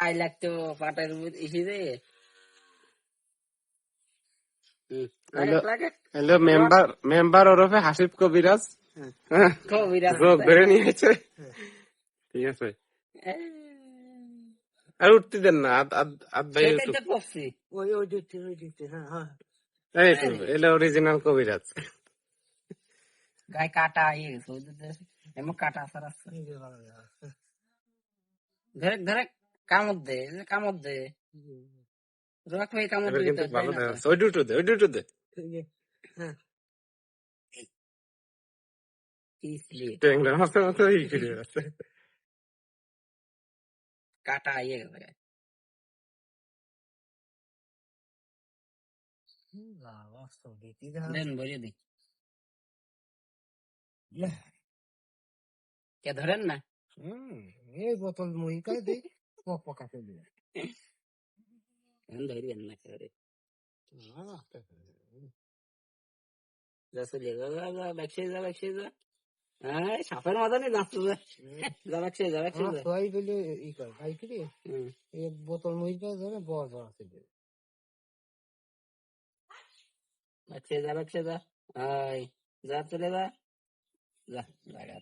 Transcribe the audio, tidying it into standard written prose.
I লাগতো পাটের EC রে হ্যালো মেম্বার ওরফে হাসিব কবিরাজ রোগ ধরে নিয়েছে। ঠিক আছে, আর উঠতে দেন না, এলে অরিজিনাল কবিরাজ। গায়ে কাটা ইয়ে গেছে, এমন কাটা আসার আছে। ধরে ধরে কামড় দে, কামড় দে, রক হয়ে কামড় দিবি তো। ভালো দেখাচ্ছে, ওই দুটো দে, ওই দুটো দে। ট্যাংরার মতো ই করে আছে, কাটা ইয়ে গেছে। দেন বলে দি কে ধরেন না, এই বোতল মহিকা দিই পকাতে দিয়ে ধরবেন না করে চলে যা, ব্যবসায়ী যা, ব্যবসায়ী যা। হ্যাঁ, সাপের মতো নেই যাচ্ছে, যা ব্যবসায়ী যা, ব্যবসায়ী যা। সবাই বলে ই করে ভাই কি রে, এই বোতল মহিকা ধরে বড় বড় আছে ব্যবসায়ী যা, ব্যবসায়ী যা, যা চলে যা, যা।